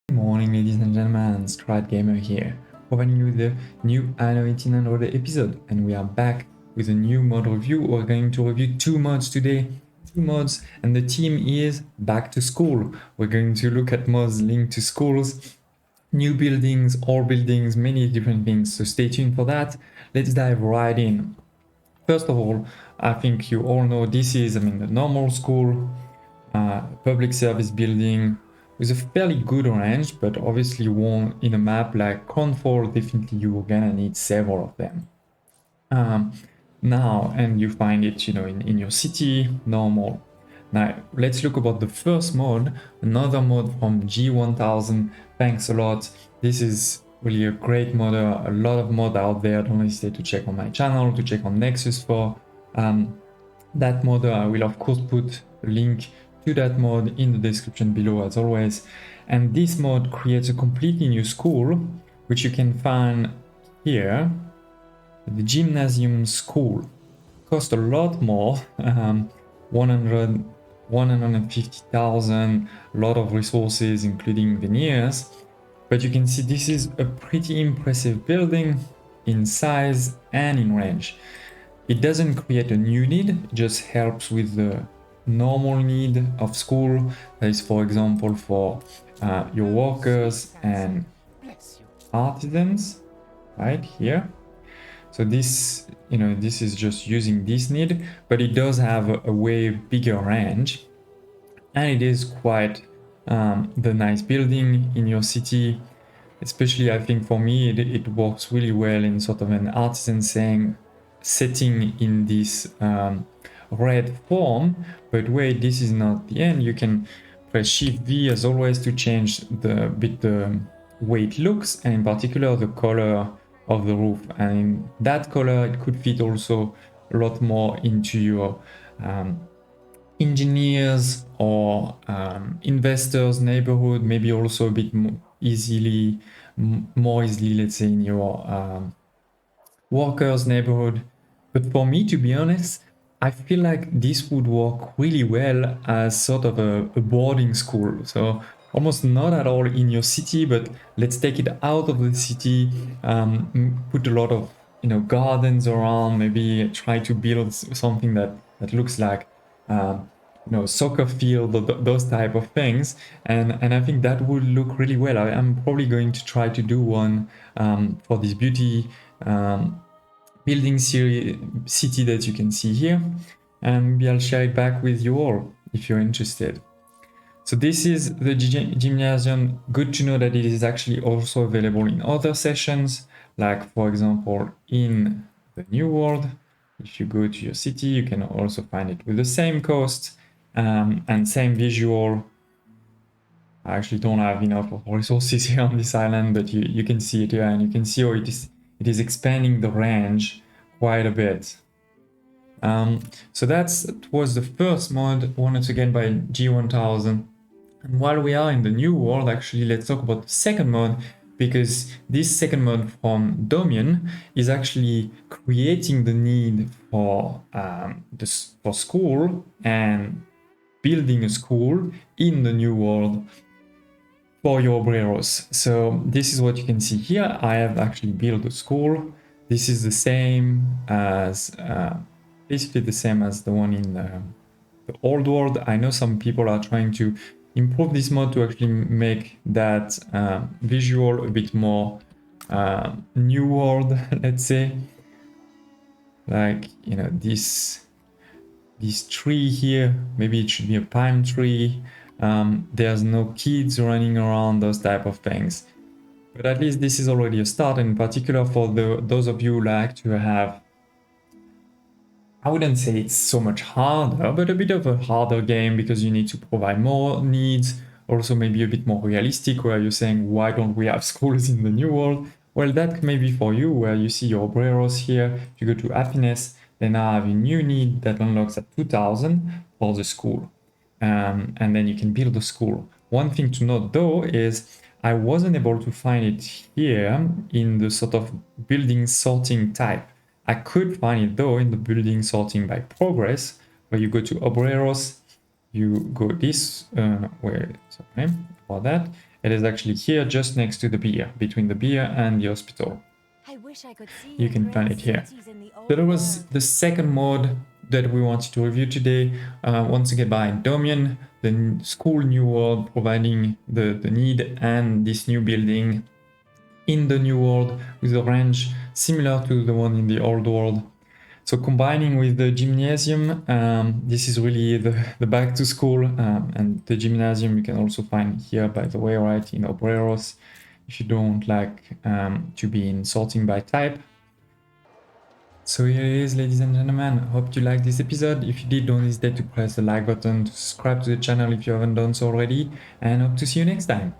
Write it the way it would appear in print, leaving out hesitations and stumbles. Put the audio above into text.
Good morning, ladies and gentlemen, Stride Gamer here, providing you with the new Anno 1800 episode, and we are back with a new mod review. We're going to review two mods today, and the theme is back to school. We're going to look at mods linked to schools, new buildings, old buildings, many different things, so stay tuned for that. Let's dive right in. First of all, I think you all know this is, the normal school, public service building with a fairly good range, but obviously one in a map like Control, definitely you're gonna need several of them. Now, and you find it, in your city, normal. Now, let's look about the first mod, another mod from G1000. Thanks a lot. This is really a great modder, a lot of mod out there. Don't hesitate to check on my channel, to check on Nexus for that modder. I will of course put a link to that mod in the description below as always. And this mod creates a completely new school, which you can find here. The Gymnasium school cost a lot more, 150,000, a lot of resources including veneers, but you can see this is a pretty impressive building in size and in range. It doesn't create a new need, it just helps with the normal need of school. That is, for example, for your workers and artisans, right here. So this, this is just using this need, but it does have a way bigger range, and it is quite the nice building in your city. Especially, I think for me, it works really well in sort of an artisan setting in this red form. But wait, this is not the end. You can press Shift V as always to change the way it looks, and in particular the color of the roof. And in that color, it could fit also a lot more into your engineers or investors neighborhood, maybe also a bit more easily, let's say, in your workers neighborhood. But for me, to be honest, I feel like this would work really well as sort of a boarding school. So almost not at all in your city, but let's take it out of the city, put a lot of gardens around, maybe try to build something that looks like soccer field, those type of things, and I think that would look really well. I'm probably going to try to do one for this beauty building city that you can see here, and maybe I'll share it back with you all if you're interested. So this is the Gymnasium. Good to know that it is actually also available in other sessions, like for example in the New World. If you go to your city, you can also find it with the same cost and same visual. I actually don't have enough resources here on this island, but you can see it here, and you can see how it is expanding the range quite a bit. So that was the first mod, once again by G1000. And while we are in the New World, actually, let's talk about the second mod, because this second mod from Domian is actually creating the need for school and building a school in the New World for your obreros. So this is what you can see here. I have actually built a school. This is the same as basically the same as the one in the old world. I know some people are trying to improve this mod to actually make that visual a bit more new world, let's say. Like, this tree here, maybe it should be a pine tree. There's no kids running around, those type of things. But at least this is already a start, in particular for those of you who like to have, I wouldn't say it's so much harder, but a bit of a harder game, because you need to provide more needs, also maybe a bit more realistic, where you're saying, why don't we have schools in the New World? Well, that may be for you, where you see your obreros here. If you go to happiness, they now have a new need that unlocks at 2000 for the school. And then you can build the school. One thing to note though is I wasn't able to find it here in the sort of building sorting type. I could find it though in the building sorting by progress, where you go to obreros, you go this way, sorry about that, It is actually here, just next to the pier, between the pier and the hospital. I wish I could see You can find it here. So that was the second mod that we wanted to review today. Once again by Domian, the school New World, providing the need and this new building in the New World with a range similar to the one in the Old World. So combining with the Gymnasium, this is really the back to school, and the Gymnasium you can also find here, by the way, right, in Obreros, if you don't like to be in sorting by type. So here it is, ladies and gentlemen. Hope you liked this episode. If you did, don't hesitate to press the like button, to subscribe to the channel if you haven't done so already, and hope to see you next time.